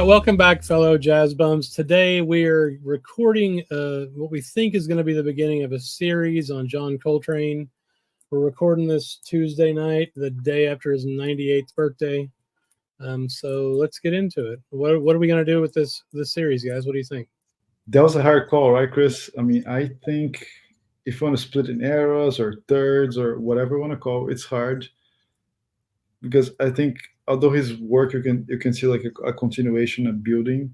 right, welcome back, fellow jazz bums. Today we are recording what we think is going to be the beginning of a series on John Coltrane. We're recording this Tuesday night, the day after his 98th birthday. So let's get into it. What are we going to do with this series, guys? What do you think? That was a hard call, right, Chris? I mean, I think if you want to split in eras or thirds or whatever you want to call it, it's hard because I think although his work you can see like a continuation of building.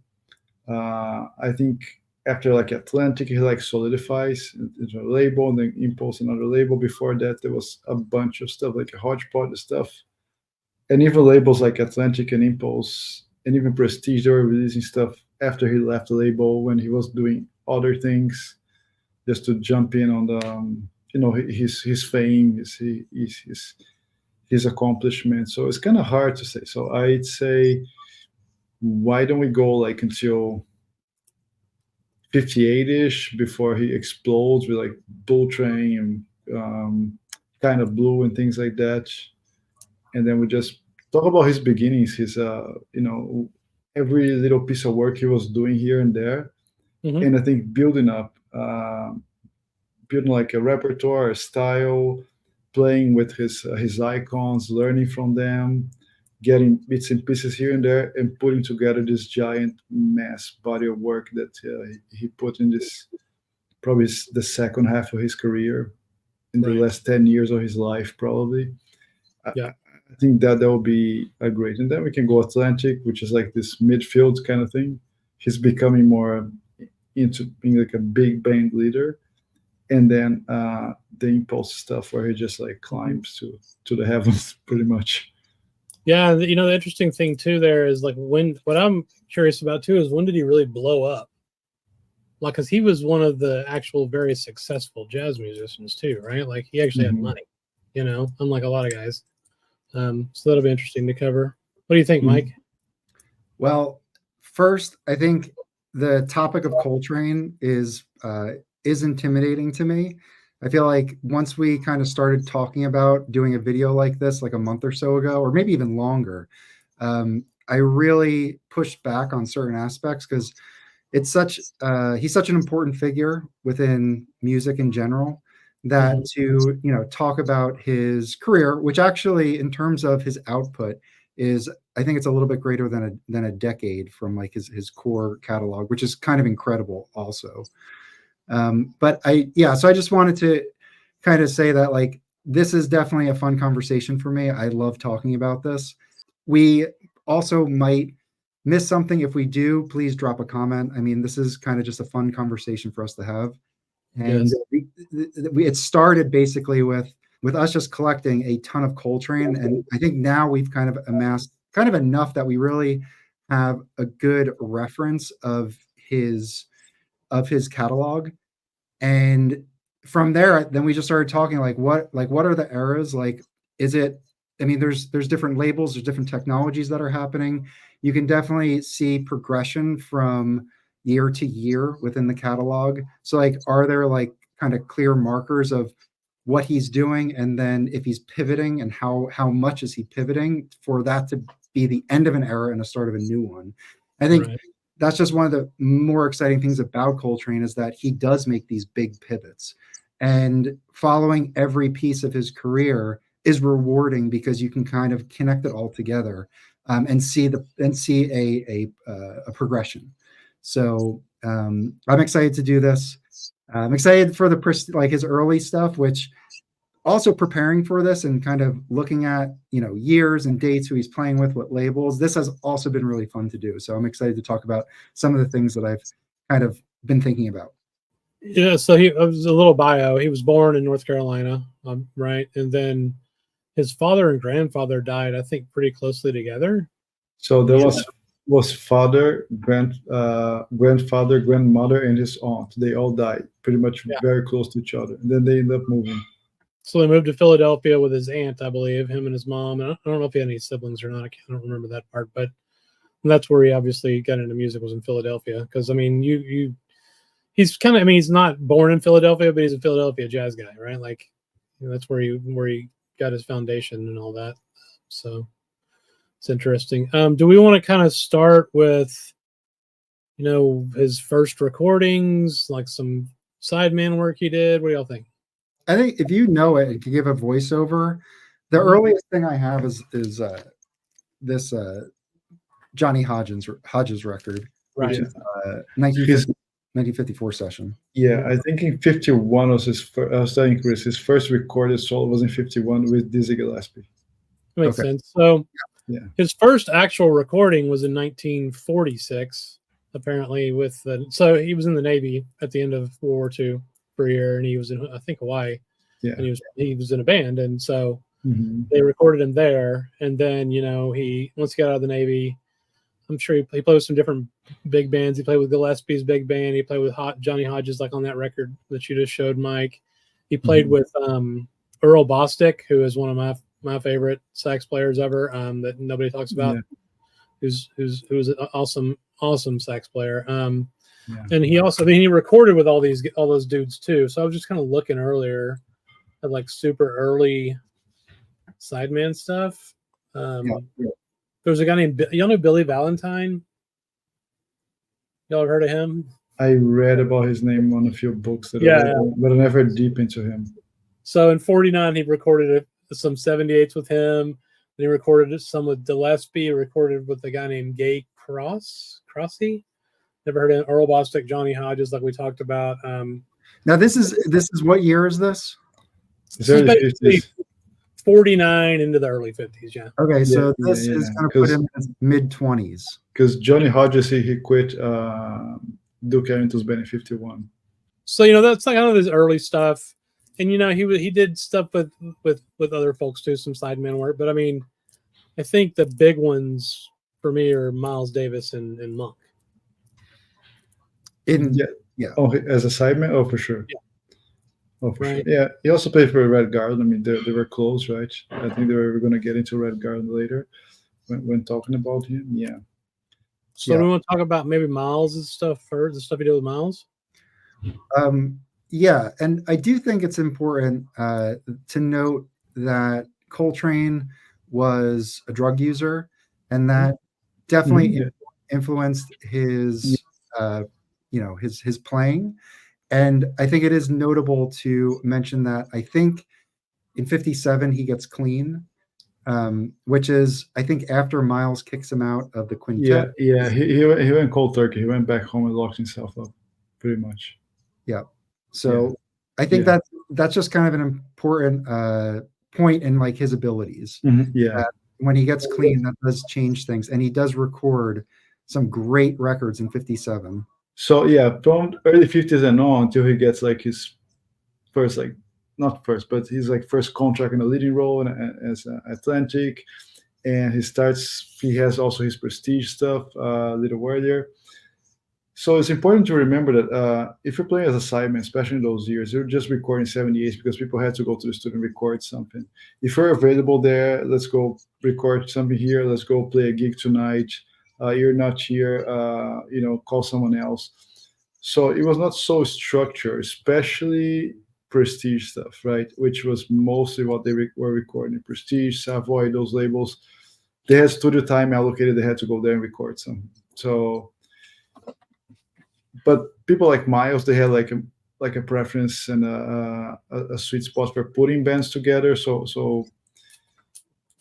I think after like Atlantic, he like solidifies into a label and then Impulse another label. Before that, there was a bunch of stuff like a hodgepodge of stuff, and even labels like Atlantic and Impulse and even Prestige, they were releasing stuff after he left the label when he was doing other things just to jump in on the his fame, his accomplishments. So it's kind of hard to say. So I'd say why don't we go like until 58-ish before he explodes with like Bull Train and kind of Blue and things like that, and then we just talk about his beginnings, his every little piece of work he was doing here and there, Mm-hmm. and I think building up, building like a repertoire, a style, playing with his icons, learning from them, getting bits and pieces here and there, and putting together this giant mass body of work that he put in this probably the second half of his career, in the Right. last 10 years of his life, probably. Yeah. I think that will be a great. And then we can go Atlantic, which is like this midfield kind of thing. He's becoming more into being like a big band leader. And then the Impulse stuff where he just like climbs to the heavens pretty much. Yeah. The interesting thing too there is like what I'm curious about too is when did he really blow up? Like, because he was one of the actual very successful jazz musicians too, right? Like he actually had Mhm. money, unlike a lot of guys. So that'll be interesting to cover. What do you think, Mike? Mhm. Well, first, I think the topic of Coltrane is intimidating to me. I feel like once we kind of started talking about doing a video like this, like a month or so ago, or maybe even longer, I really pushed back on certain aspects because he's such an important figure within music in general that Mhm. to talk about his career, which actually in terms of his output is, I think it's a little bit greater than a decade from like his core catalog, which is kind of incredible also. But so I just wanted to kind of say that like this is definitely a fun conversation for me. I love talking about this. We also might miss something. If we do, please drop a comment. I mean, this is kind of just a fun conversation for us to have. And Yes. it started basically with us just collecting a ton of Coltrane, and I think now we've kind of amassed kind of enough that we really have a good reference of his catalog. And from there, then we just started talking like what are the eras? Like, is it? I mean, there's different labels, there's different technologies that are happening. You can definitely see progression from year to year within the catalog. So like, are there like kind of clear markers of what he's doing, and then if he's pivoting, and how much is he pivoting for that to be the end of an era and a start of a new one? I think Right. that's just one of the more exciting things about Coltrane is that he does make these big pivots, and following every piece of his career is rewarding because you can kind of connect it all together, and see a progression. So I'm excited to do this. I'm excited for like his early stuff, which also preparing for this and kind of looking at years and dates, who he's playing with, what labels. This has also been really fun to do, so I'm excited to talk about some of the things that I've kind of been thinking about. Yeah. So he was a little bio. He was born in North Carolina, right, and then his father and grandfather died, I think, pretty closely together. So there Yeah. was father, grandfather, grandmother, and his aunt. They all died pretty much Yeah. very close to each other. And then they end up moving. So he moved to Philadelphia with his aunt, I believe, him and his mom. And I don't know if he had any siblings or not. I don't remember that part, but that's where he obviously got into music, was in Philadelphia. Because I mean, he's kind of, I mean, he's not born in Philadelphia, but he's a Philadelphia jazz guy, right? Like, that's where he got his foundation and all that. So, It's interesting. Do we want to kind of start with, his first recordings, like some sideman work he did? What do y'all think? I think if you know it and can give a voiceover, the earliest thing I have is this Johnny Hodges record, Right. which is 1954 session. Yeah, I think in 51 was his first. I was telling Chris, his first recorded solo was in 51 with Dizzy Gillespie. Makes sense. So Yeah. his first actual recording was in 1946, apparently. So he was in the Navy at the end of World War II for a year, and he was in, I think, Hawaii. Yeah. And he was in a band, and so Mhm. they recorded him there. And then he once he got out of the Navy, I'm sure he played with some different big bands. He played with Gillespie's big band. He played with Johnny Hodges, like on that record that you just showed, Mike. He played with Earl Bostic, who is one of my favorite sax players ever, that nobody talks about. Yeah. Who's an awesome sax player. Yeah. And he recorded with all those dudes too. So I was just kind of looking earlier at like super early sideman stuff. There was a guy named, y'all know Billy Valentine? Y'all have heard of him? I read about his name on a few books that I read, but I never deep into him. So in 49, he recorded some 78s with him. And he recorded some with Gillespie. He recorded with a guy named Gay Crossy. Never heard of him. Earl Bostic, Johnny Hodges, like we talked about. Now this is what year is this? It's early 50s. 49 into the early 50s, yeah. Okay, so this is going to put him in his mid-20s. Because Johnny Hodges, he quit Duke Ellington's band in 51. So that's like kind of his early stuff, and he did stuff with other folks too, some sideman work. But I mean, I think the big ones for me are Miles Davis and Monk. Oh, as a sideman, oh for sure. Yeah. Oh, for sure. Yeah, he also played for Red Garden. I mean, they were close, right? I think they were going to get into Red Garden later when talking about him. Yeah. So do we want to talk about maybe Miles' stuff first, the stuff he did with Miles? Yeah, and I do think it's important to note that Coltrane was a drug user, and that definitely influenced his his playing. And I think it is notable to mention that I think in 57 he gets clean, which is, I think, after Miles kicks him out of the quintet. Yeah. He went cold turkey. He went back home and locked himself up, pretty much. Yeah. So I think that's just kind of an important point in like his abilities. Yeah. When he gets clean, that does change things, and he does record some great records in 57. So yeah, from early 50s and on until he gets like his first, like not first, but his like first contract in a leading role as Atlantic, and he has also his prestige stuff a little earlier. So it's important to remember that if you're playing as a sideman, especially in those years, you're just recording 78s because people had to go to the studio and record something. If you're available there, let's go record something here. Let's go play a gig tonight. You're not here, call someone else. So it was not so structured, especially prestige stuff, right? Which was mostly what they were recording. Prestige, Savoy, those labels, they had studio time allocated. They had to go there and record something. So, but people like Miles, they had like a preference and a sweet spot for putting bands together. So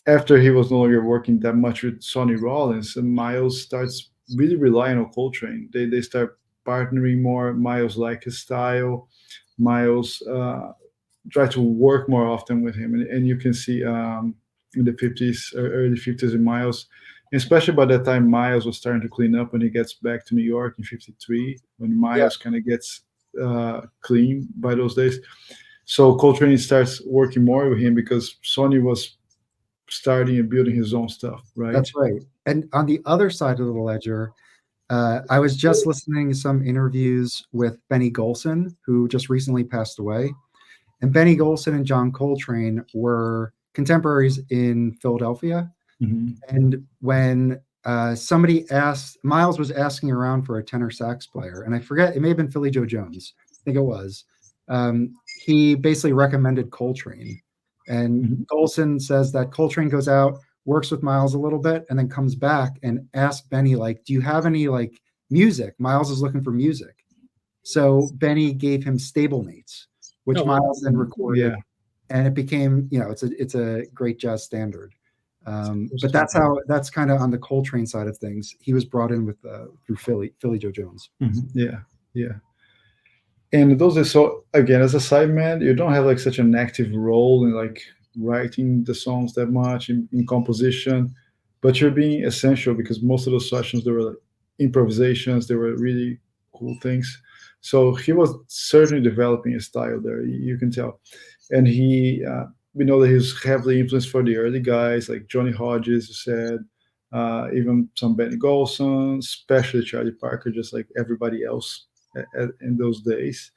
after he was no longer working that much with Sonny Rollins, and Miles starts really relying on Coltrane. They start partnering more. Miles liked his style. Miles tried to work more often with him, and you can see in the 50s, early 50s in Miles, and especially by that time, Miles was starting to clean up when he gets back to New York in 53, when Miles kind of gets clean by those days. So Coltrane starts working more with him because Sonny was starting and building his own stuff, right? That's right. And on the other side of the ledger, I was just listening to some interviews with Benny Golson, who just recently passed away. And Benny Golson and John Coltrane were contemporaries in Philadelphia. And when somebody asked, Miles was asking around for a tenor sax player, and I forget, it may have been Philly Joe Jones, I think it was. He basically recommended Coltrane. And Golson says that Coltrane goes out, works with Miles a little bit, and then comes back and asks Benny, like, do you have any like music? Miles is looking for music. So Benny gave him Stablemates, which Oh, wow. Miles then recorded, Yeah. and it became, it's a great jazz standard. But that's kind of on the Coltrane side of things. He was brought in with through Philly Joe Jones. Yeah, yeah. And those are, so again, as a sideman, you don't have like such an active role in like writing the songs that much in composition, but you're being essential because most of those sessions, they were like improvisations, they were really cool things. So he was certainly developing a style there, you can tell. And we know that he was heavily influenced for the early guys like Johnny Hodges, you said, even some Benny Golson, especially Charlie Parker, just like everybody else in those days.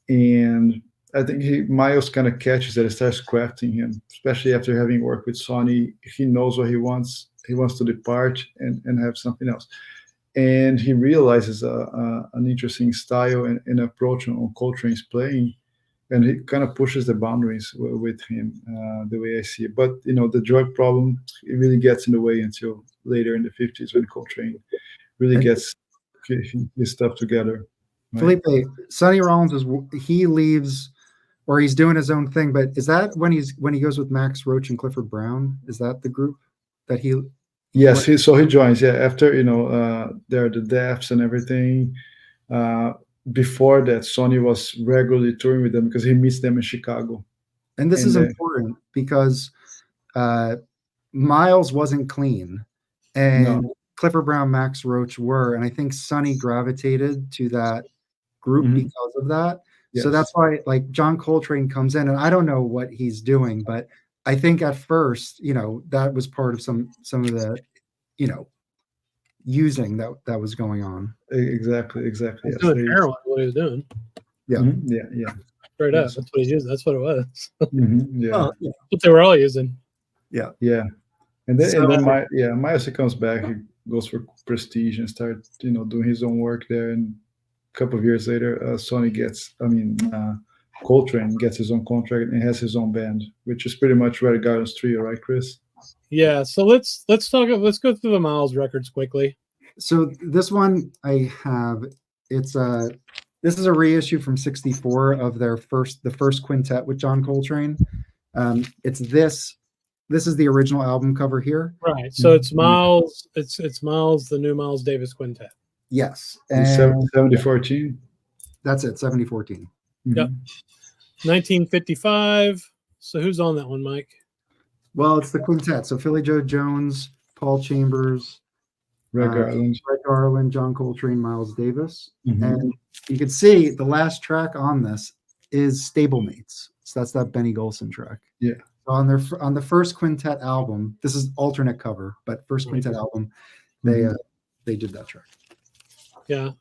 And I think Miles kind of catches that and starts crafting him, especially after having worked with Sonny. He knows what he wants. He wants to depart and have something else. And he realizes an interesting style and approach on Coltrane's playing, and he kind of pushes the boundaries with him, the way I see it. But the drug problem, it really gets in the way until later in the 50s when Coltrane really gets his stuff together. Right? Felipe, Sonny Rollins he leaves, or he's doing his own thing. But is that when he goes with Max Roach and Clifford Brown? Is that the group that he? Yes, he joins. Yeah, after there are the deaths and everything. Before that, Sonny was regularly touring with them because he meets them in Chicago. And this is important because Miles wasn't clean, and Clifford Brown, Max Roach were, and I think Sonny gravitated to that group because of that. Yes. So that's why, like, John Coltrane comes in, and I don't know what he's doing, but I think at first, that was part of some of the, using that was going on. Exactly. He's doing heroin, what he was doing. Yeah. Yeah. Straight up. That's what he's using. That's what it was. Yeah. Well, yeah. That's what they were all using. Yeah. And then Miles comes back, he goes for Prestige and starts, doing his own work there. And a couple of years later, Coltrane gets his own contract and has his own band, which is pretty much Red Gardens Trio, right, Chris? Yeah. So let's go through the Miles records quickly. So this one I have, this is a reissue from '64 of the first quintet with John Coltrane. It's this is the original album cover here. Right. So it's Miles. It's Miles, the new Miles Davis quintet. Yes. And 7014. That's it. 7014. Yep. 1955. So who's on that one, Mike? Well, it's the quintet. So Philly Joe Jones, Paul Chambers, Red Garland, John Coltrane, Miles Davis. And you can see the last track on this is Stablemates. So that's that Benny Golson track. Yeah. So on the first quintet album, this is alternate cover, but first quintet album, they did that track. Yeah.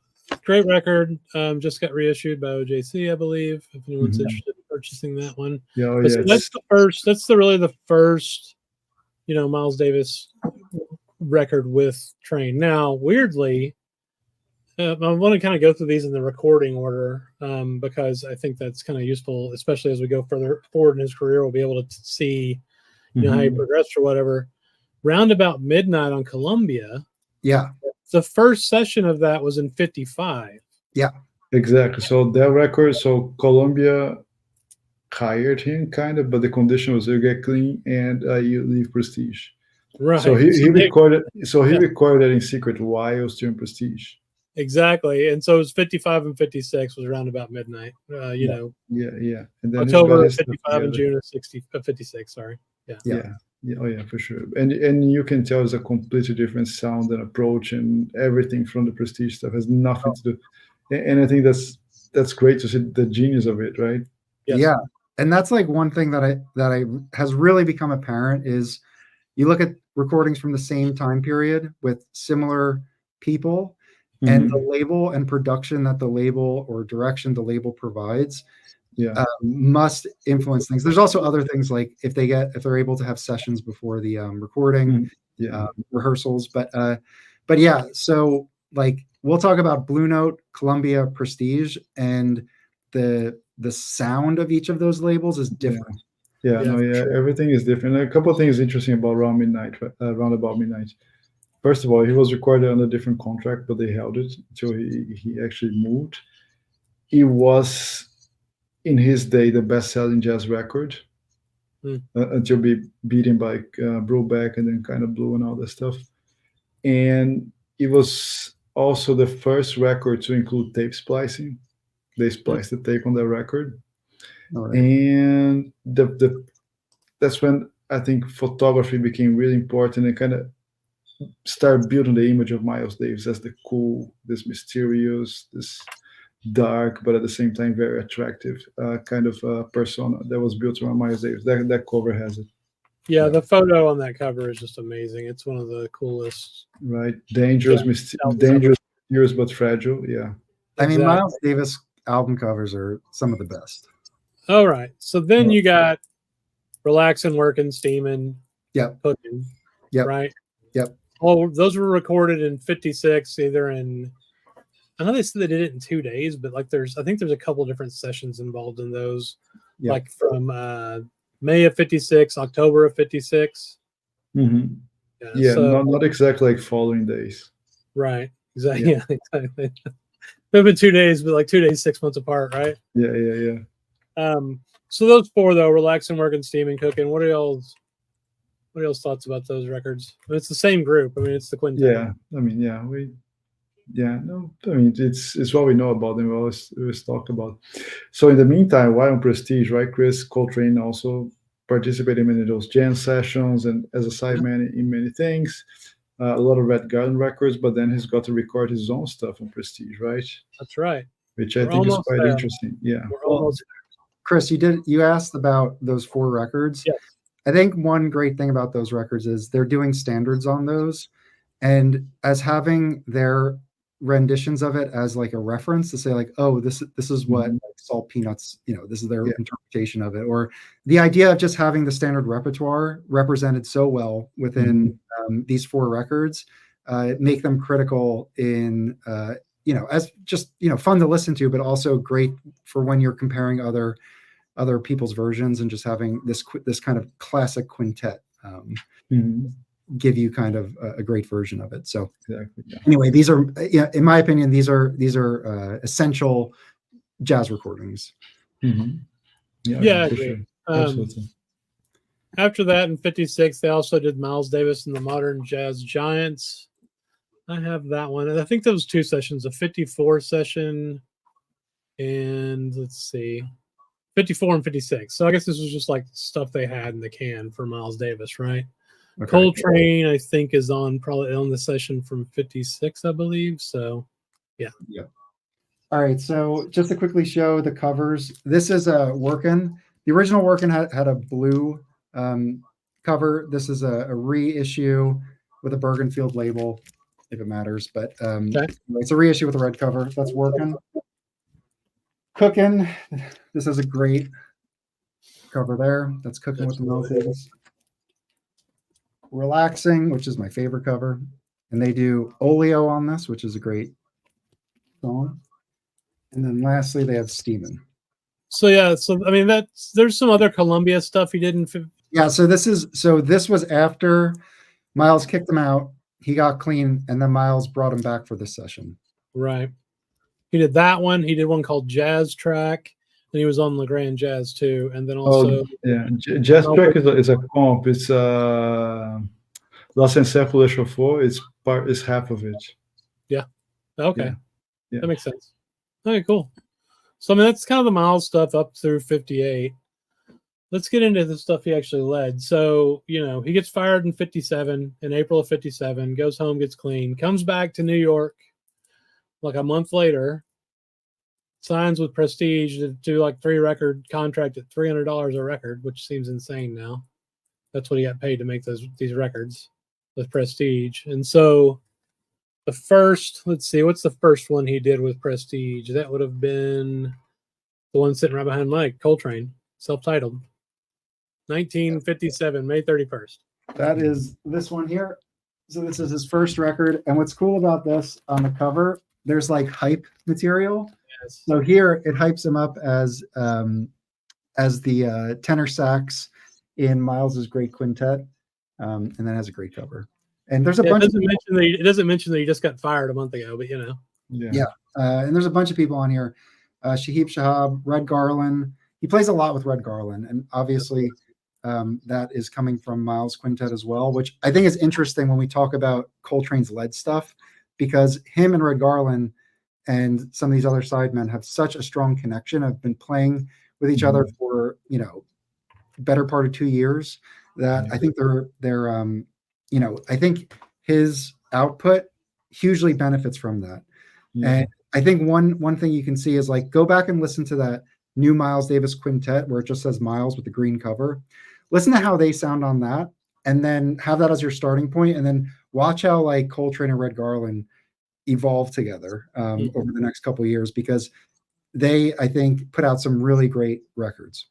Great record. Just got reissued by OJC, I believe, if anyone's interested in purchasing that one. Yeah, So that's the first. That's really the first, Miles Davis record with Train. Now, weirdly, I want to kind of go through these in the recording order because I think that's kind of useful, especially as we go further forward in his career. We'll be able to see, how he progressed or whatever. Roundabout Midnight on Columbia. Yeah. The first session of that was in 55. Yeah. Exactly. So that record, Columbia hired him kind of, but the condition was you get clean and you leave Prestige. Right. So he recorded it in secret while still in Prestige. Exactly. And so it was 55 and 56 was Roundabout Midnight. Yeah. And then October of 55 and June of 56, sorry. Yeah. Oh yeah, for sure. And you can tell it's a completely different sound and approach, and everything from the Prestige stuff has nothing to do. And I think that's great to see the genius of it, right? Yes. Yeah. And that's like one thing that I has really become apparent is you look at recordings from the same time period with similar people and the label and production that the label or direction the label provides must influence things. There's also other things like if they're able to have sessions before the recording, rehearsals, but yeah. So like we'll talk about Blue Note, Columbia, Prestige, and the sound of each of those labels is different. Yeah, Yeah, no, for yeah, sure. everything is different. A couple of things interesting about Round About Midnight. First of all, he was recorded on a different contract, but they held it until he actually moved. It was in his day the best-selling jazz record Hmm. until be beaten by Brubeck and then kind of Blue and all that stuff. And it was also the first record to include tape splicing. They spliced the tape on that record, All right. and the that's when I think photography became really important and kind of started building the image of Miles Davis as the cool, this mysterious, this dark, but at the same time very attractive kind of persona that was built around Miles Davis. That cover has it. Yeah, Yeah. the photo on that cover is just amazing. It's one of the coolest. Right, dangerous, dangerous, mysterious, but fragile. Yeah. I mean, Exactly. Miles Davis album covers are some of the best. All right. So then you got Relaxing, Working, Steaming, Yep. Cooking. Yep. Right. Yep. Oh, those were recorded in '56, either in. I know they said they did it in 2 days, but like I think there's a couple different sessions involved in those. Yep. Like from May of '56, October of '56. Mm-hmm. Yeah, so, not exactly like following days. Right. Exactly. Yeah, exactly. They've been 2 days, but like 2 days, 6 months apart, right? Yeah. So those four though, Relaxing, Working, Steaming, Cooking. What are y'all's thoughts about those records? I mean, it's the same group. I mean, it's the quintet. Yeah, I mean, no, I mean, it's what we know about them. We always talk about. So in the meantime, while on Prestige, right, Chris Coltrane also participated in many of those jam sessions and as a sideman in many things. A lot of Red Garden records, but then he's got to record his own stuff on Prestige, right? That's right. Which I think is quite interesting. Yeah. We're almost Chris, you asked about those 4 records. Yes. I think one great thing about those records is they're doing standards on those, and as having their renditions of it as like a reference to say like, oh, this is what like, Salt Peanuts, this is their interpretation of it, or the idea of just having the standard repertoire represented so well within these 4 records make them critical in as just fun to listen to, but also great for when you're comparing other people's versions and just having this kind of classic quintet give you kind of a great version of it. So exactly, yeah. Anyway, these are, in my opinion, these are essential jazz recordings. Yeah, for sure. Absolutely. After that, in '56, they also did Miles Davis and the Modern Jazz Giants. I have that one, and I think those 2 sessions, a '54 session, and let's see, '54 and '56. So I guess this was just like stuff they had in the can for Miles Davis, right? Okay. Coltrane, I think, is probably on the session from '56, I believe. So, yeah. All right. So just to quickly show the covers, this is a Workin'. The original Workin' had a blue cover. This is a reissue with a Bergenfield label, if it matters. But it's a reissue with a red cover. That's Workin'. Cookin'. This is a great cover there. That's Cookin' with the Moses. Relaxing, which is my favorite cover, and they do Oleo on this, which is a great song. And then lastly, they have Steamin'. So I mean, there's some other Columbia stuff he did in. Yeah, so this was after Miles kicked him out. He got clean, and then Miles brought him back for this session. Right. He did that one. He did one called Jazz Track, and he was on the Grand Jazz too. And then also, Jazz Track is a comp. It's La Sincère Le Chauffe. It's half of it. Yeah. Okay. Yeah. That makes sense. Okay, cool. So I mean, that's kind of the Miles stuff up through '58. Let's get into the stuff he actually led. So, he gets fired in '57, in April of '57, goes home, gets clean, comes back to New York like a month later, signs with Prestige to do like 3-record contract at $300 a record, which seems insane now. That's what he got paid to make these records with Prestige. And so the first, let's see, what's the first one he did with Prestige? That would have been the one sitting right behind Mike, Coltrane, self-titled. 1957, May 31st. That is this one here. So this is his first record. And what's cool about this on the cover, there's like hype material. Yes. So here it hypes him up as the tenor sax in Miles's great quintet, and then has a great cover. And there's a Yeah, bunch. It doesn't mention that he just got fired a month ago, but Yeah. And there's a bunch of people on here. Shahib Shahab, Red Garland. He plays a lot with Red Garland, and obviously that is coming from Miles' quintet as well, which I think is interesting when we talk about Coltrane's lead stuff, because him and Red Garland and some of these other sidemen have such a strong connection. Have been playing with each other for better part of 2 years. That I think they're I think his output hugely benefits from that. And I think one thing you can see is like go back and listen to that new Miles Davis quintet where it just says Miles with the green cover. Listen to how they sound on that, and then have that as your starting point, and then watch how like Coltrane and Red Garland evolve together over the next couple of years, because they, I think, put out some really great records.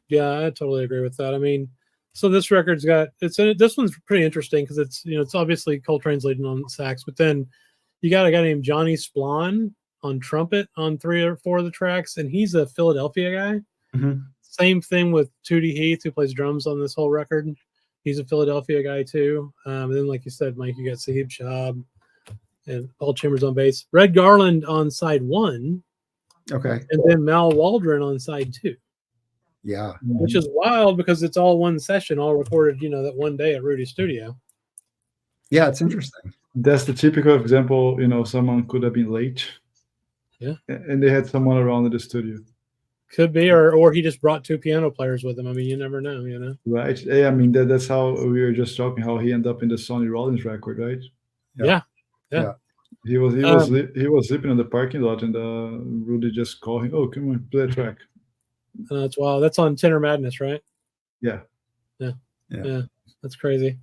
Yeah, I totally agree with that. I mean, so this record's got this one's pretty interesting because it's obviously Coltrane's leading on sax, but then you got a guy named Johnny Splon on trumpet on 3 or 4 of the tracks, and he's a Philadelphia guy. Same thing with Tootie Heath, who plays drums on this whole record. He's a Philadelphia guy too. And then, like you said, Mike, you got Sahib Shahab and Paul Chambers on bass. Red Garland on side 1. Okay. And then Mal Waldron on side 2. Yeah. Which is wild because it's all one session, all recorded, that one day at Rudy's studio. Yeah, it's interesting. That's the typical example, someone could have been late. Yeah. And they had someone around in the studio. Could be, or he just brought 2 piano players with him. I mean, you never know, Right. Yeah, I mean, that's how we were just talking, how he ended up in the Sonny Rollins record, right? Yeah. He was sleeping in the parking lot, and Rudy just called him, "Oh, come on, play a track." That's wild. That's on Tenor Madness, right? Yeah. That's crazy.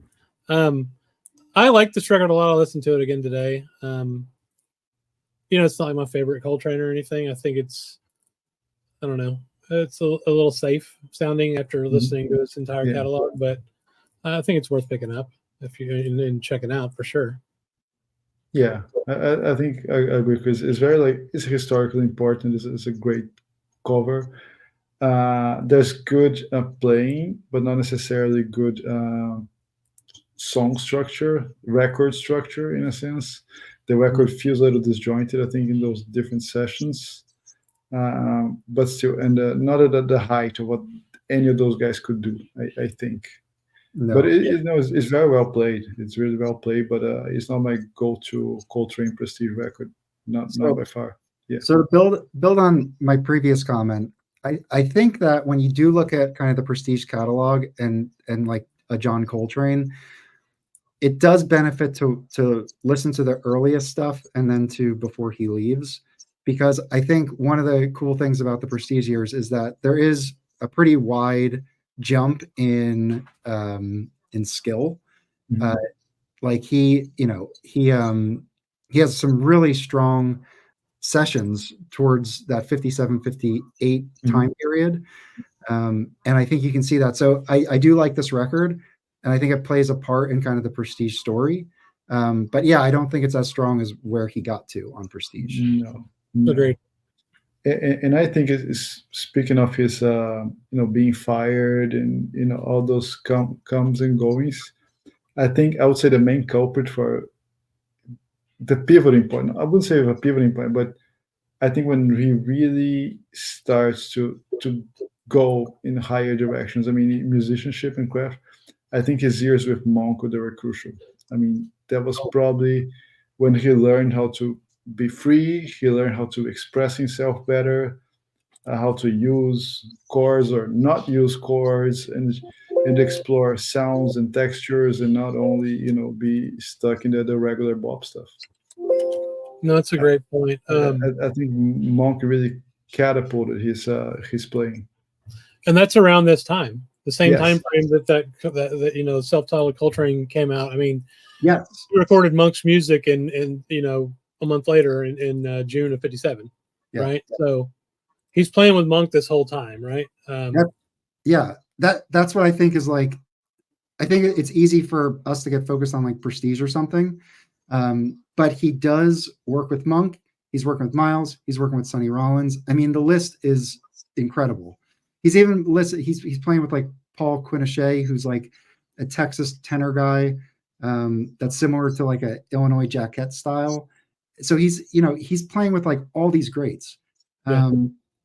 I like this record a lot. I listened to it again today. It's not like my favorite Coltrane or anything. I think it's, I don't know, it's a little safe sounding after listening to its entire catalog, but I think it's worth picking up if you're and checking out for sure. Yeah, I think I agree because it's very it's historically important. It's a great cover. There's good playing, but not necessarily good song structure, record structure in a sense. The record feels a little disjointed, I think, in those different sessions. But still, and not at the height of what any of those guys could do, I think. No. But it's very well played. It's really well played, but it's not my go-to Coltrane prestige record, not by far. Yeah. So to build on my previous comment, I think that when you do look at kind of the prestige catalog and like a John Coltrane, it does benefit to listen to the earliest stuff and then to before he leaves, because I think one of the cool things about the prestige years is that there is a pretty wide jump in skill. Like he has some really strong sessions towards that 57, 58 time period. And I think you can see that. So I do like this record, and I think it plays a part in kind of the prestige story. But yeah, I don't think it's as strong as where he got to on prestige. No. Agreed. And I think it's speaking of his, being fired and, all those comes and goings, I think I would say the main culprit for the pivoting point, I wouldn't say a pivoting point, but I think when he really starts to go in higher directions, I mean, musicianship and craft, I think his years with Monk, they were crucial. I mean, that was probably when he learned how to be free, he learned how to express himself better, how to use chords or not use chords, and explore sounds and textures, and not only be stuck in the regular bop stuff. No, that's a great point. I think Monk really catapulted his playing, and that's around this time, the same time frame that self-titled Coltrane came out. I mean, yes, he recorded Monk's music in a month later in June of '57, right? So he's playing with Monk this whole time, right? That's what I think is like. I think it's easy for us to get focused on like prestige or something, but he does work with Monk. He's working with Miles. He's working with Sonny Rollins. I mean, the list is incredible. He's even listed. He's playing with like Paul Quinochet, who's like a Texas tenor guy that's similar to like a Illinois Jaquette style. So he's playing with like all these greats.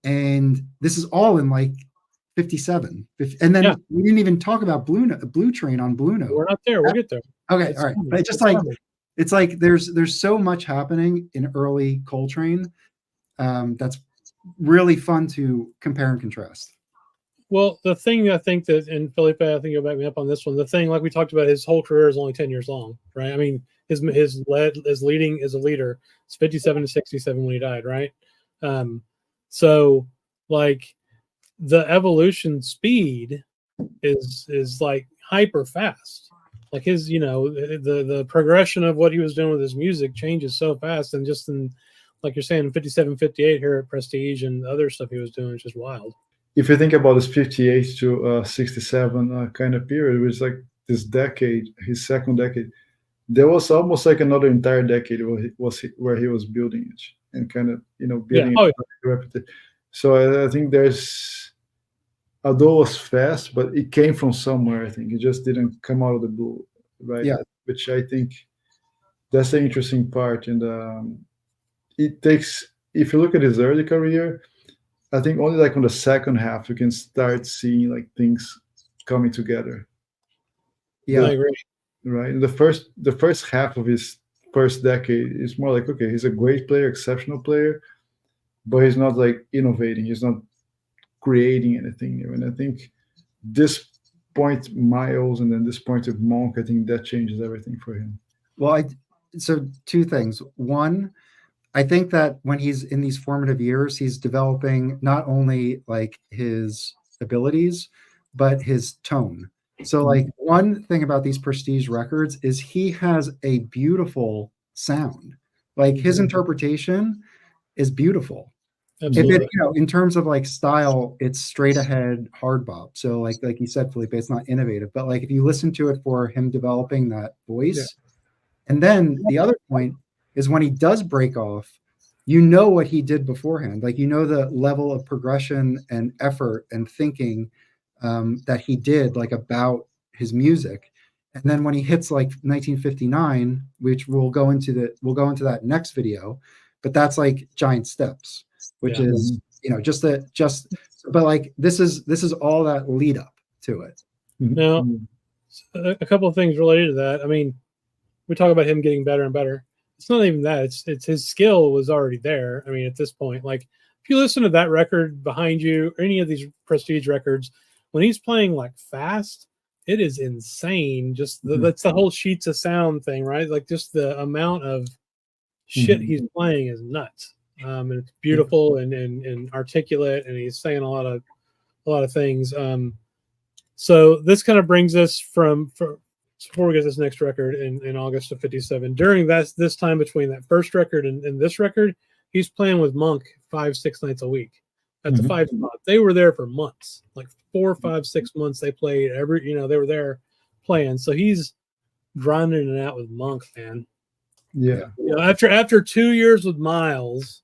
And this is all in like 57. And then we didn't even talk about Blue Train on Blue Note. We're not there. We'll get there. Okay, all right. But it's just like it's like there's so much happening in early Coltrane that's really fun to compare and contrast. Well, the thing I think that, and Felipe, I think you'll back me up on this one. The thing, like we talked about, his whole career is only 10 years long, right? I mean, his leading as a leader, it's 57 to 67 when he died, right? So like the evolution speed is like hyper fast. Like his, the progression of what he was doing with his music changes so fast, and just in, like you're saying, 57, 58 here at Prestige and other stuff he was doing is just wild. If you think about this 58 to 67 kind of period, which is like this decade, his second decade, there was almost like another entire decade where he was building it and kind of building it. So I think there's, although it was fast, but it came from somewhere. I think it just didn't come out of the blue, right? Yeah. Which I think that's the interesting part. And it takes, if you look at his early career, I think only like on the second half you can start seeing like things coming together. Yeah, I agree. Right. And the first half of his first decade is more like, okay, he's a great player, exceptional player, but he's not like innovating. He's not creating anything new. And I think this point Miles and then this point of Monk, I think that changes everything for him. Well, so two things. One, I think that when he's in these formative years, he's developing not only like his abilities, but his tone. So like one thing about these Prestige records is he has a beautiful sound. Like his interpretation is beautiful. Absolutely. In terms of like style, it's straight ahead hard bop. So like you said, Felipe, it's not innovative, but like if you listen to it for him developing that voice, and then the other point is when he does break off, what he did beforehand. Like the level of progression and effort and thinking that he did like about his music. And then when he hits like 1959, which we'll go into that next video, but that's like giant steps, which is but like this is all that lead up to it. Now, a couple of things related to that. I mean, we talk about him getting better and better. It's not even that. It's his skill was already there. I mean, at this point, like if you listen to that record behind you or any of these Prestige records, when he's playing like fast, it is insane. Just that's the whole sheets of sound thing, right? Like just the amount of shit he's playing is nuts. And it's beautiful and articulate, and he's saying a lot of things. So this kind of brings us before we get this next record in August of 57, during this time between that first record and this record, he's playing with Monk 5-6 nights a week at the 5 spot. They were there for months, like 4, 5, 6 months. They played they were there playing. So he's grinding it out with Monk, man. Yeah. After 2 years with Miles,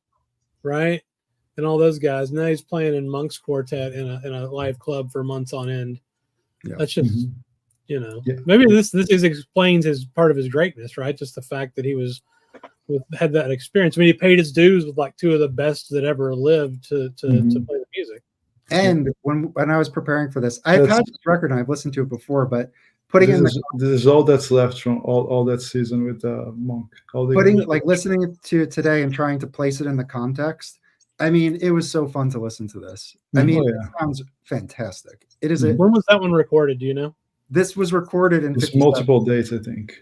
right, and all those guys, now he's playing in Monk's quartet in a live club for months on end. Yeah. That's just maybe this explains his part of his greatness, right? Just the fact that he had that experience. I mean, he paid his dues with like two of the best that ever lived to play the music. And when I was preparing for this, I've had this record and I've listened to it before, but this is all that's left from all that season with Monk. Listening to it today and trying to place it in the context. I mean, it was so fun to listen to this. I mean, it sounds fantastic. It is. When was that one recorded? Do you know? This was recorded in multiple dates, I think.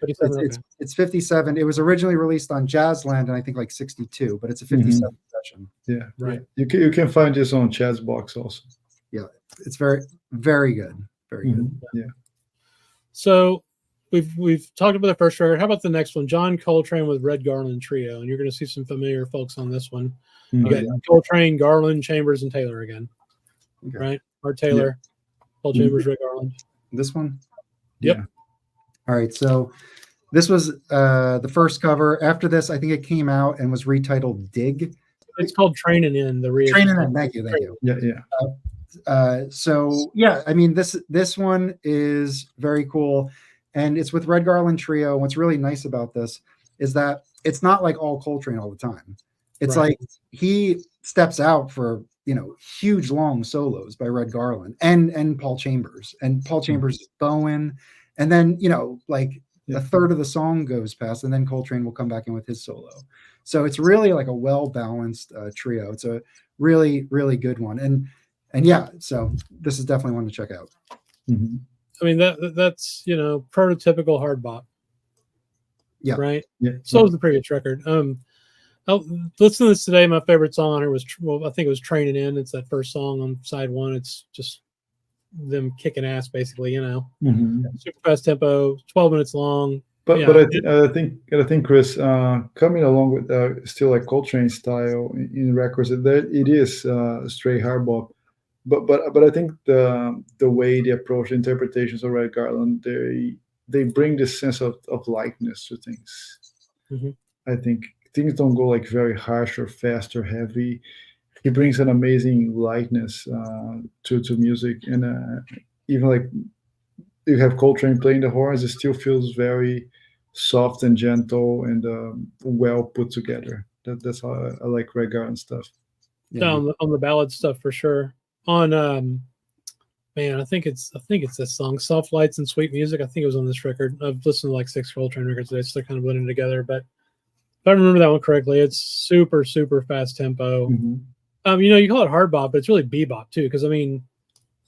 It's 57. It was originally released on Jazzland, and I think like 62, but it's a 57 session. Yeah, right. You can find this on Chad's box also. Yeah, it's very, very good. Very good. Yeah. So we've talked about the first record. How about the next one? John Coltrane with Red Garland Trio, and you're going to see some familiar folks on this one. You got Coltrane, Garland, Chambers, and Taylor again. Okay. Right? Art Taylor, Paul Chambers, Red Garland. This one? Yep. Yeah. All right. So this was the first cover. After this, I think it came out and was retitled Dig. It's called Trainin' In. Trainin' In. Thank you. Yeah. So yeah, I mean this one is very cool, and it's with Red Garland Trio. What's really nice about this is that it's not like all Coltrane all the time. It's Right. like he steps out for huge long solos by Red Garland and Paul Chambers, and Paul Chambers is Bowen, and then like a third of the song goes past, and then Coltrane will come back in with his solo. So it's really like a well balanced trio. It's a really really good one, and yeah, so this is definitely one to check out. Mhm. I mean that's prototypical hard bop. Yeah. Right. Yeah. So was the previous record. I'll listen to this today. My favorite song on it was, I think it was "Training In." It's that first song on side one. It's just them kicking ass, basically. Mhm. Super fast tempo, 12 minutes long. But Yeah. but I think Chris, coming along with still like Coltrane style in records, that it is straight hard bop. But I think the way they approach the interpretations of Red Garland, they bring this sense of lightness to things. Mhm. I think things don't go like very harsh or fast or heavy. He brings an amazing lightness to music, and even like you have Coltrane playing the horns, it still feels very soft and gentle and well put together. That's how I like Red Garland stuff. Yeah, on the ballad stuff for sure. On man, I think it's this song, "Soft Lights and Sweet Music." I think it was on this record. I've listened to like 6 Coltrane records today, so they're kind of blending together. But if I remember that one correctly, it's super super fast tempo. Mhm. You call it hard bop, but it's really bebop too. Because I mean,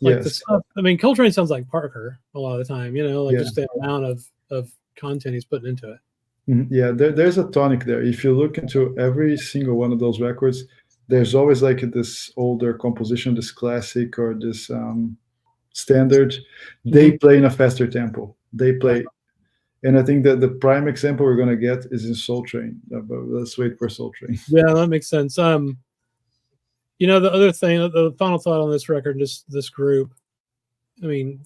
like the Yes. stuff. I mean, Coltrane sounds like Parker a lot of the time. Yeah. Just the amount of content he's putting into it. Mhm. Yeah, there's a tonic there. If you look into every single one of those records, there's always like this older composition, this classic or this standard. They play in a faster tempo. They play, and I think that the prime example we're gonna get is in Soul Train. But let's wait for Soul Train. Yeah, that makes sense. The other thing, the final thought on this record, this group. I mean,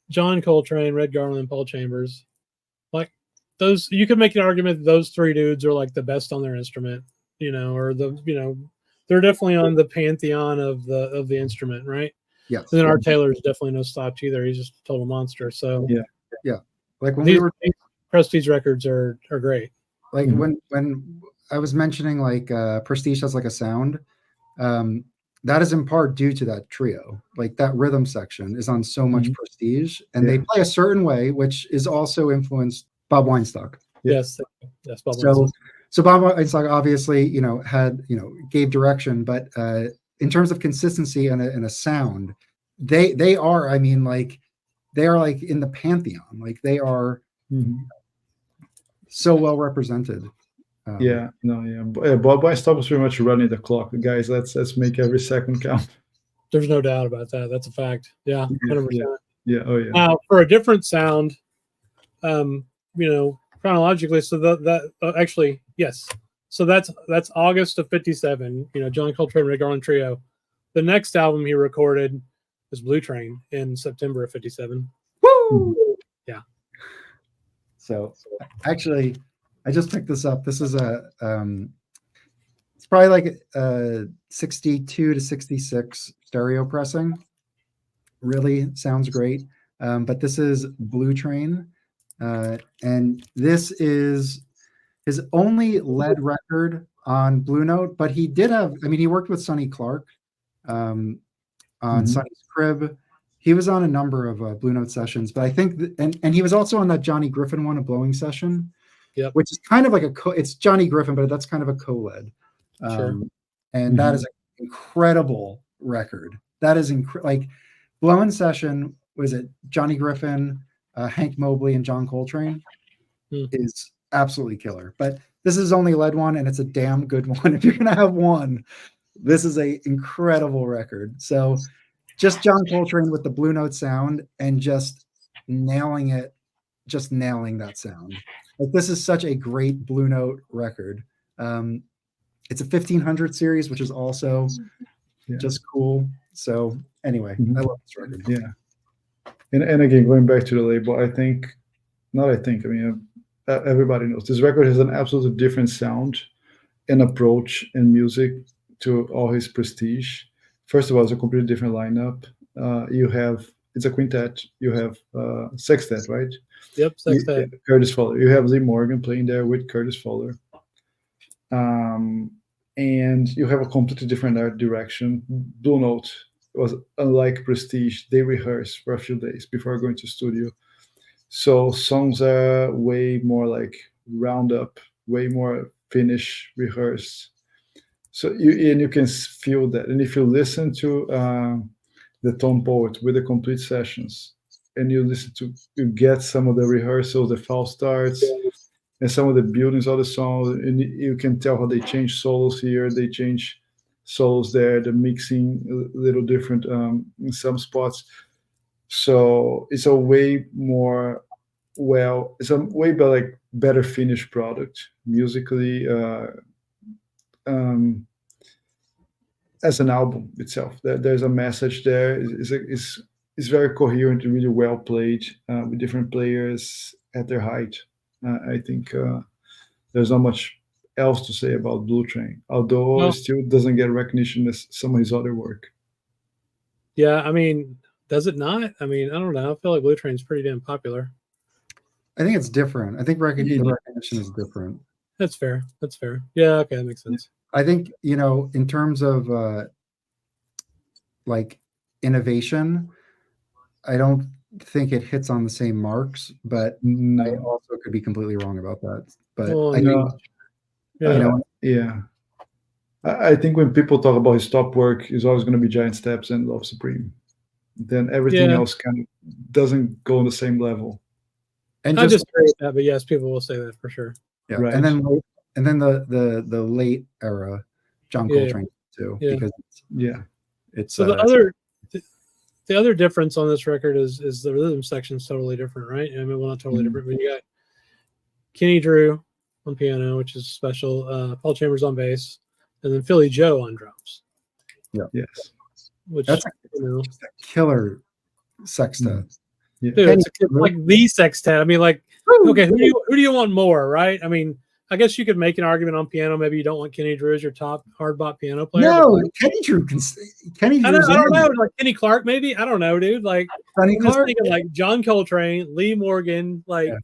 John Coltrane, Red Garland, Paul Chambers, like those. You could make an argument that those 3 dudes are like the best on their instrument. Or they're definitely on the pantheon of the instrument, right? Yes. And then Art Taylor's definitely no slouch either. He's just a total monster. So Yeah. Like when these Prestige records are great. like when I was mentioning like Prestige has like a sound, that is in part due to that trio. Like that rhythm section is on so much Prestige, and they play a certain way, which is also influenced Bob Weinstock. Yes, Bob Weinstock. So Bob Weinstock obviously, gave direction, but in terms of consistency and a sound, they are, I mean, like they are like in the pantheon. Like they are so well represented. Bob Weinstock was pretty much running the clock. Guys, let's make every second count. There's no doubt about that. That's a fact. Yeah, 100%. Yeah. Oh yeah. Now, for a different sound, chronologically, so that actually, yes. So that's August of '57. John Coltrane, Red Garland Trio. The next album he recorded was Blue Train in September of '57. Woo! Yeah. So actually, I just picked this up. This is it's probably like a 62 to 66 stereo pressing. Really sounds great. But this is Blue Train. And this is his only lead record on Blue Note, but he did have, he worked with Sonny Clark on Sonny's Crib. He was on a number of Blue Note sessions, but I think, and he was also on that Johnny Griffin one, a blowing session, which is kind of like it's Johnny Griffin, but that's kind of a co-lead. Sure. And that is an incredible record. That is like blowing session, was it Johnny Griffin, Hank Mobley, and John Coltrane is absolutely killer. But this is only lead one, and it's a damn good one. If you're going to have one, this is a incredible record. So just John Coltrane with the Blue Note sound and just nailing it, just nailing that sound. Like this is such a great Blue Note record. It's a 1500 series, which is also just cool. So anyway, I love this record. Yeah. And again, going back to the label, everybody knows this record has an absolutely different sound and approach and music to all his Prestige. first of all, it's a completely different lineup. You have it's a quintet. You have sextet, right? Yep, sextet. Curtis Fuller. You have Lee Morgan playing there with Curtis Fuller. And you have a completely different art direction. Blue Note was unlike Prestige. They rehearse for a few days before going to studio. So songs are way more like round up, way more finish, rehearsed. So you can feel that. And if you listen to the Tone Poet with the complete sessions, and you get some of the rehearsals, the false starts, and some of the buildings of the song, and you can tell how they change solos here, they change solos there, the mixing a little different in some spots. So it's a way more it's a way better finished product musically, um, as an album itself. There's a message there. It's very coherent and really well played with different players at their height. I think there's not much else to say about Blue Train, although Well, it still doesn't get recognition as some of his other work. yeah, I mean, does it not? I mean, I don't know. I feel like Blue Train's pretty damn popular. I think it's different. I think the Yeah. recognition is different. That's fair. That's fair. Yeah, okay, that makes sense. I think, in terms of like innovation, I don't think it hits on the same marks, but I No, also could be completely wrong about that. But Well, I no, think, Yeah. yeah. I think when people talk about his top work, it's always going to be Giant Steps and Love Supreme. Then everything Yeah. else kind of doesn't go on the same level. and I just disagree with that, but yes, people will say that for sure. yeah, Right. and then the late era John Yeah. Coltrane too, Yeah. because Yeah. it's So the other difference on this record is the rhythm section is totally different, right? I mean, well, not totally Mhm. different, but you got Kenny Drew on piano, which is special. Paul Chambers on bass, and then Philly Joe on drums. Yes. Which That's just a killer sextet. Yeah. dude, Kenny it's Drew. like the sextet. I mean, like, okay, who do you want more, right? I mean, I guess you could make an argument on piano. Maybe you don't want Kenny Drew as your top hard bop piano player. No, but like, Kenny Drew can. Kenny I Drew's don't in. know, like Kenny Clark, maybe. I don't know, dude. Like, Sonny I'm just Clark. thinking like John Coltrane, Lee Morgan, like, Yeah.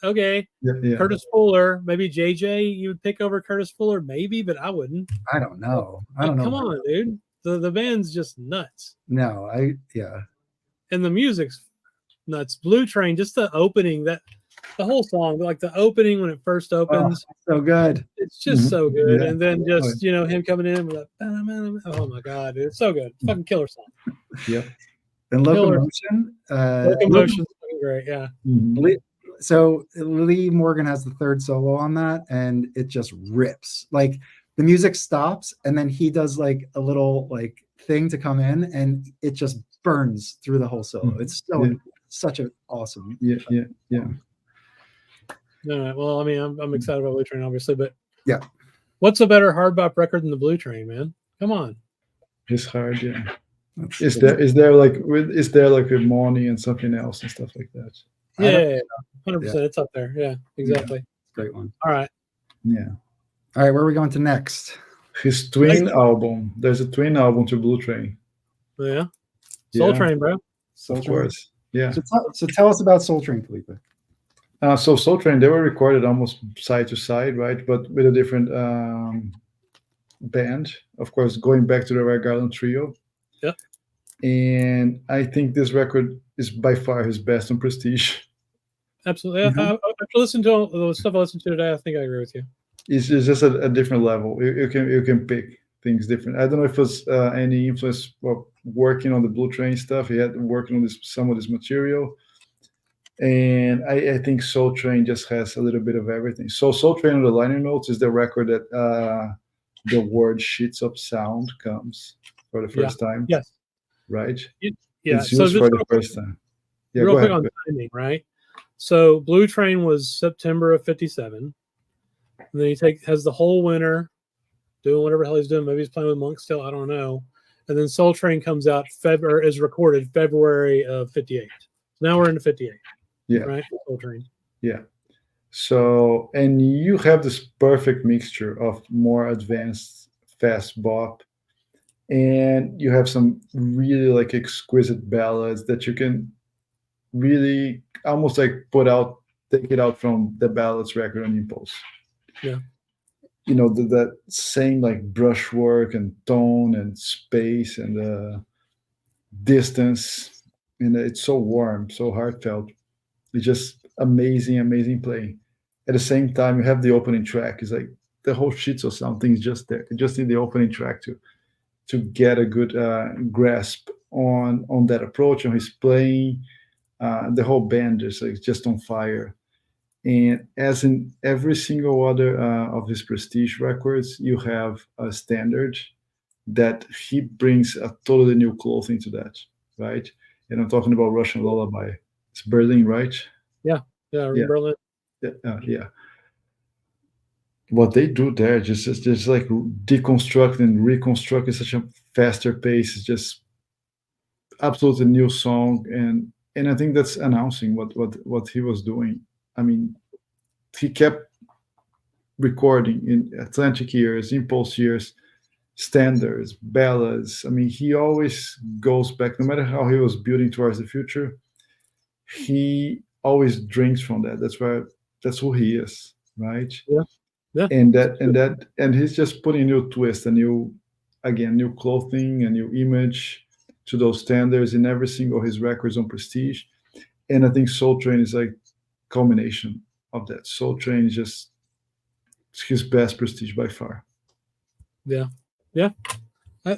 okay, Yeah. Curtis Fuller, maybe JJ. You would pick over Curtis Fuller, maybe, but I wouldn't. I don't know. I Like, don't know. come on, dude. The band's just nuts, No, yeah. and the music's nuts. Blue Train, just the opening, the whole song, like the opening when it first opens, So good. it's just so good. Yeah. And then just him coming in with that, oh my god, dude, it's so good, fucking killer song. Yeah. And Killer. Locomotion. Locomotion's fucking great, yeah. Mhm. So Lee Morgan has the third solo on that, and it just rips. Like the music stops, and then he does like a little like thing to come in, and it just burns through the whole solo. It's such an awesome. Yeah. All right, well, I mean, I'm excited about Blue Train, obviously, but Yeah. what's a better hard bop record than the Blue Train, man? Come on. It's hard. Yeah. That's- Is there like with Money and something else and stuff like that? Yeah, 100%. It's up there. Yeah, exactly. Great one. All right. Yeah. All right, where are we going to next? His twin album. There's a twin album to Blue Train. Yeah. Soul Yeah. Train, bro. Soul Of Train? course. Yeah. So tell us about Soul Train, Felipe. So Soul Train, they were recorded almost side to side, right? But with a different band. Of course, going back to the Red Garland trio. Yep. And I think this record is by far his best on Prestige. Absolutely. Mhm. After listening to all the stuff I listened to today, I think I agree with you. It's just a different level. You can pick things different. I don't know if it was any influence of working on the Blue Train stuff. He had working on some of this material. And I think Soul Train just has a little bit of everything. So Soul Train on the liner notes is the record that the word sheets of sound comes for the first time. Yes. Right? Yeah. It's So used just for the first time. Yeah, real go quick ahead. on timing, right? So Blue Train was September of '57. And then he has the whole winter doing whatever the hell he's doing. Maybe he's playing with Monk still. I don't know. And then Soul Train comes out is recorded February of '58. Now we're into '58. Yeah. Right? Soul Train. Yeah. So, and you have this perfect mixture of more advanced fast bop and you have some really like exquisite ballads that you can really almost like take it out from the ballads record on Impulse. Yeah. You know, that same like brushwork and tone and space and distance, and it's so warm, so heartfelt. It's just amazing, amazing playing. At the same time, you have the opening track. It's like the whole Schizo sound thing is just there. You just need the opening track to get a good grasp on that approach, on his playing. The whole band is like just on fire. And as in every single other of his prestige records, you have a standard that he brings a totally new clothing to that, right? And I'm talking about Russian Lullaby. It's Berlin, right? Yeah, Yeah. Berlin. Yeah. What they do there, just like deconstruct and reconstruct in such a faster pace. It's just absolutely new song, and I think that's announcing what he was doing. I mean, he kept recording in Atlantic years, Impulse years, standards, ballads. I mean, he always goes back, no matter how he was building towards the future. He always drinks from that. That's who he is, right? Yeah. Yeah. And he's just putting a new twist, new clothing, a new image to those standards in every single of his records on Prestige. And I think Soul Train is like culmination of that. Soul Train is just his best Prestige by far. Yeah. I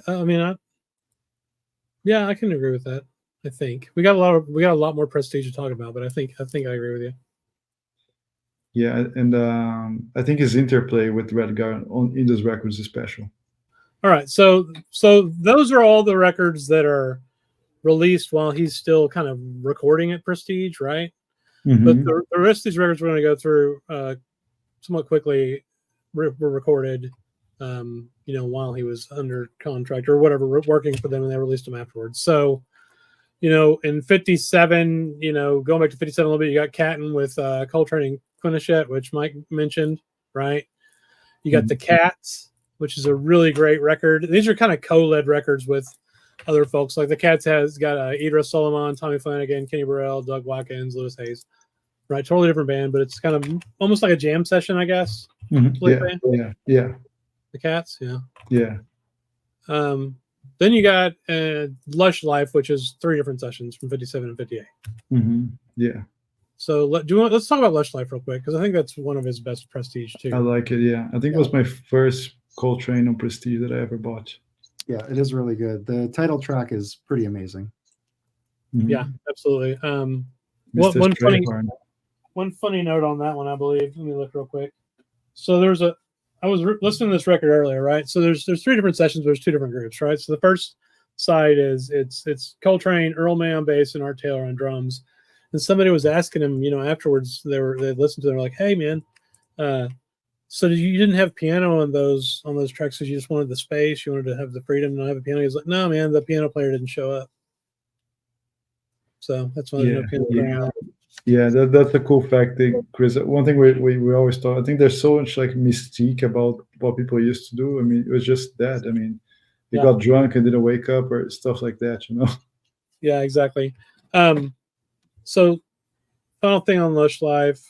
can agree with that. I think we got a lot more Prestige to talk about, but I think I agree with you. Yeah, and I think his interplay with Redgar in those records is special. All right, so those are all the records that are released while he's still kind of recording at Prestige, right? Mm-hmm. But the rest of these records we're going to go through somewhat quickly were recorded, while he was under contract or whatever, working for them, and they released them afterwards. So, in 57, going back to 57 a little bit, you got Catton with Coltrane and Quinochet, which Mike mentioned, right? You got the Cats, which is a really great record. These are kind of co-led records with other folks. Like the Cats has got Idris Solomon, Tommy Flanagan, Kenny Burrell, Doug Watkins, Lewis Hayes. Right, totally different band, but it's kind of almost like a jam session, I guess. Mm-hmm. Yeah. The Cats, yeah. Then you got Lush Life, which is 3 different sessions from 57 and 58. Mm-hmm. Yeah. So let's talk about Lush Life real quick, because I think that's one of his best Prestige too. I like it. Yeah, I think it was my first Coltrane on Prestige that I ever bought. Yeah, it is really good. The title track is pretty amazing. Mm-hmm. Yeah, absolutely. One funny note on that one, I believe. Let me look real quick. So I was listening to this record earlier, right? So there's 3 different sessions. There's 2 different groups, right? So the first side is it's Coltrane, Earl May on bass, and Art Taylor on drums. And somebody was asking him, afterwards they listened to it, they're like, "Hey, man, so you didn't have piano on those tracks because you just wanted the space, you wanted to have the freedom to have a piano?" He's like, "No, man, the piano player didn't show up, so that's why there's no piano player." Yeah, that's a cool fact, Chris. One thing we always thought, I think there's so much like mystique about what people used to do. I mean, it was just that. I mean, they got drunk and didn't wake up or stuff like that, Yeah, exactly. So final thing on Lush Life,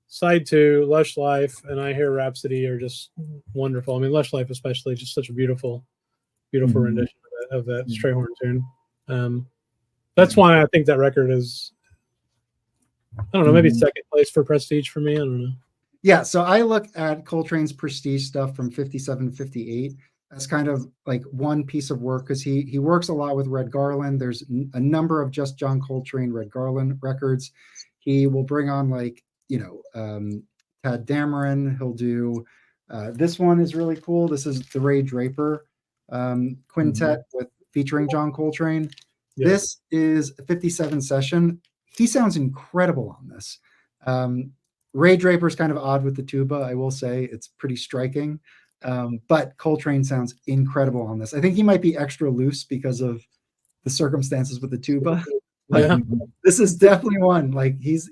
side 2, Lush Life and I Hear Rhapsody are just wonderful. I mean, Lush Life especially, just such a beautiful rendition of that Strayhorn tune. That's why I think that record is, I don't know, maybe second place for Prestige for me. I don't know. Yeah, so I look at Coltrane's Prestige stuff from 57 to 58 as kind of like one piece of work, because he works a lot with Red Garland. There's a number of just John Coltrane, Red Garland records. He will bring on Tad Dameron. He'll do this one is really cool. This is the Ray Draper quintet featuring John Coltrane. Yeah. This is a 57 session. He sounds incredible on this. Ray Draper's kind of odd with the tuba, I will say. It's pretty striking. But Coltrane sounds incredible on this. I think he might be extra loose because of the circumstances with the tuba. This is definitely one. Like he's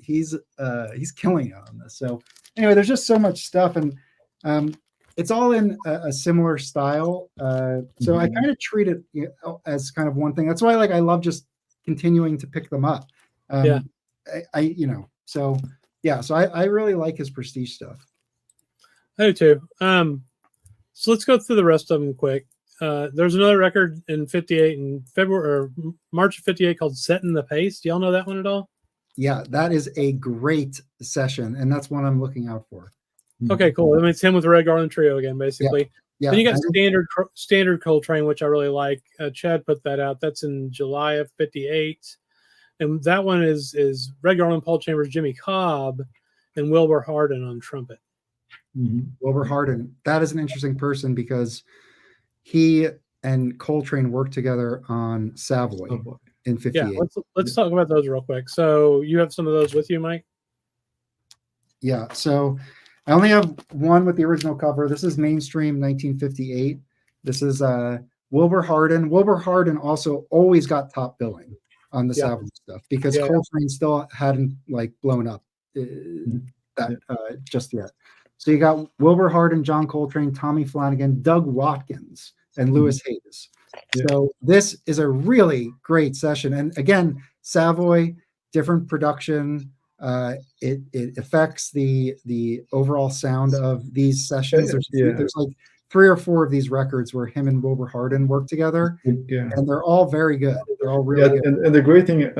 killing it on this. So anyway, there's just so much stuff, and it's all in a similar style. So I kind of treat it as kind of one thing. That's why I love just continuing to pick them up. Yeah. So yeah, so I really like his Prestige stuff. I do too. So let's go through the rest of them quick. There's another record in 58 in February or March of 58 called Setting the Pace. Do y'all know that one at all? Yeah, that is a great session, and that's one I'm looking out for. Okay, cool. I mean, it's him with the Red Garland Trio again, basically. Yeah. Then you got standard Coltrane, which I really like. Chad put that out. That's in July of 58. And that one is Red Garland, Paul Chambers, Jimmy Cobb, and Wilbur Hardin on trumpet. Wilbur Hardin. That is an interesting person because he and Coltrane worked together on Savoy in 58. Yeah, let's talk about those real quick. So you have some of those with you, Mike? Yeah, so I only have one with the original cover. This is Mainstream 1958. This is Wilbur Hardin. Wilbur Hardin also always got top billing on the Savoy stuff because Coltrane still hadn't blown up just yet. So you got Wilbur Hardin, John Coltrane, Tommy Flanagan, Doug Watkins, and Louis Hayes. So this is a really great session. And again, Savoy, different production. It affects the overall sound of these sessions. There's like 3 or 4 of these records where him and Wilbur Hardin work together, and they're all very good. They're all really good. And the great thing,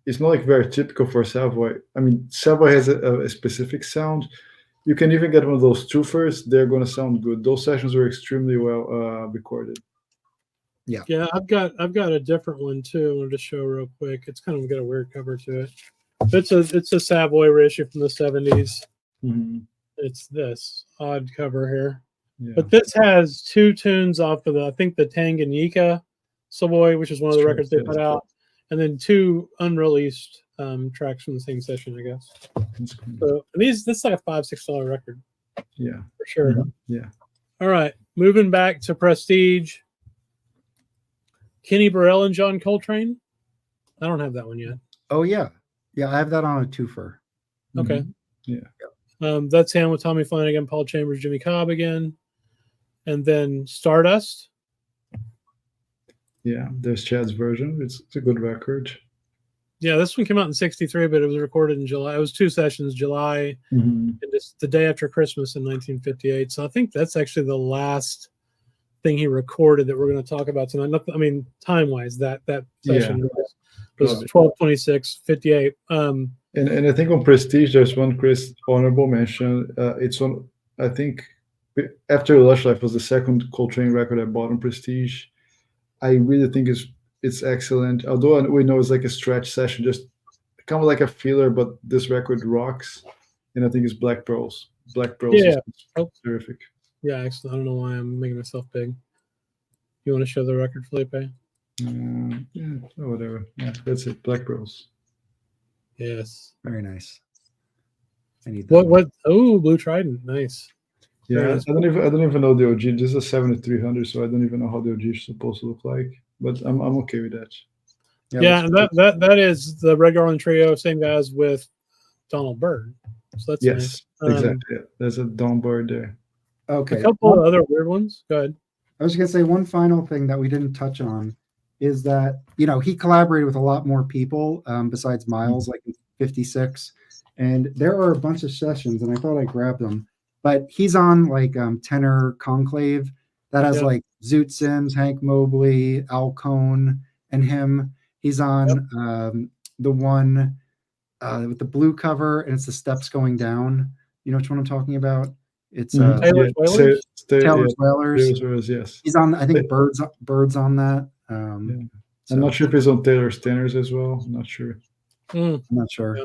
it's not very typical for Savoy. I mean, Savoy has a specific sound. You can even get one of those twofers. They're going to sound good. Those sessions were extremely well recorded. Yeah, I've got a different one too. I wanted to show real quick. It's kind of got a weird cover to it. It's a Savoy reissue from the 70s. It's this odd cover here. But this has 2 tunes off of I think the Tanganyika Savoy, which is one of the records they put out, and then 2 unreleased tracks from the same session, I guess. So this is like a $5-6 record. Yeah, for sure. Yeah. All right, moving back to Prestige. Kenny Burrell and John Coltrane. I don't have that one yet. Oh yeah, I have that on a twofer. Okay. Yeah. That's him with Tommy Flanagan, Paul Chambers, Jimmy Cobb again, and then Stardust. Yeah, there's Chad's version. It's a good record. Yeah, this one came out in '63, but it was recorded in July. It was 2 sessions, July and just the day after Christmas in 1958. So I think that's actually the last thing he recorded that we're going to talk about tonight. I mean, time-wise, that session was 12/26/58. And I think on Prestige, there's one Chris honorable mention. It's on, I think, after Lush Life was the second Coltrane record I bought on Prestige. I really think it's excellent. Although we know it's like a stretch session, just kind of like a filler, but this record rocks. And I think it's Black Pearls. Black Pearls is terrific. Yeah, excellent. I don't know why I'm making myself big. You want to show the record, Felipe? Whatever. Yeah, that's it. Black Pearls. Yes. Very nice. I need that. What? Oh, Blue Trident. Nice. Yeah, I don't even know the OG. This is a 7300, so I don't even know how the OG is supposed to look like. But I'm okay with that. Yeah, that is the Red Garland Trio, same guys with Donald Byrd. So that's nice. Exactly. Yeah. There's a Don Byrd there. Okay. A couple of other weird ones. Go ahead. I was going to say one final thing that we didn't touch on is that, he collaborated with a lot more people besides Miles, like in 56. And there are a bunch of sessions, and I thought I grabbed them. But he's on like Tenor Conclave that has like Zoot Sims, Hank Mobley, Al Cohn, and him. He's on the one with the blue cover, and it's the steps going down. You know which one I'm talking about? It's Taylor's Wailers. Taylor's Wailers. Yes. He's on. I think Bird's on that. I'm not sure if he's on Taylor's Tenors as well. I'm not sure. I'm not sure.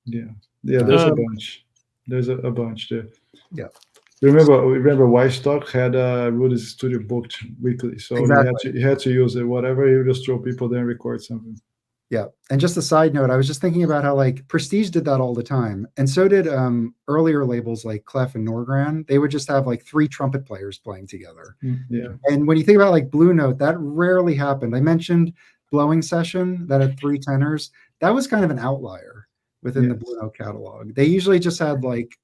Yeah. There's a bunch. There's a bunch there. Yeah. Remember, Weistock had Rudy's studio booked weekly, so he had to use it. Whatever, he would just throw people there and record something. Yeah, and just a side note, I was just thinking about how like Prestige did that all the time, and so did earlier labels like Clef and Norgran. They would just have like 3 trumpet players playing together. Yeah. And when you think about like Blue Note, that rarely happened. I mentioned Blowing Session that had 3 tenors. That was kind of an outlier within the Blue Note catalog. They usually just had like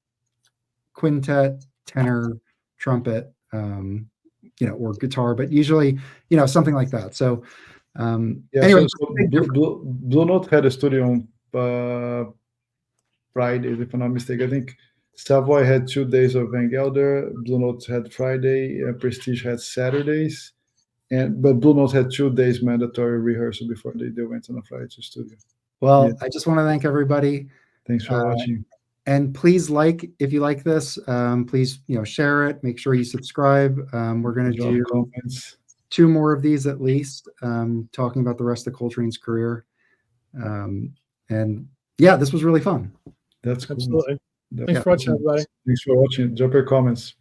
quintet, tenor, trumpet, or guitar, but usually, something like that. So Yeah, anyway, so Blue Note had a studio on Fridays, if I'm not mistaken. I think Savoy had 2 days of Van Gelder, Blue Note had Friday, Prestige had Saturdays, but Blue Note had 2 days mandatory rehearsal before they went on a Friday to studio. well, Yeah. I just want to thank everybody. Thanks for watching. And please if you like this, please, share it. Make sure you subscribe. We're going to do comments. 2 more of these at least, talking about the rest of Coltrane's career. And yeah, this was really fun. That's cool. Absolutely. That's Thanks for watching, everybody. Thanks for watching. Drop your comments.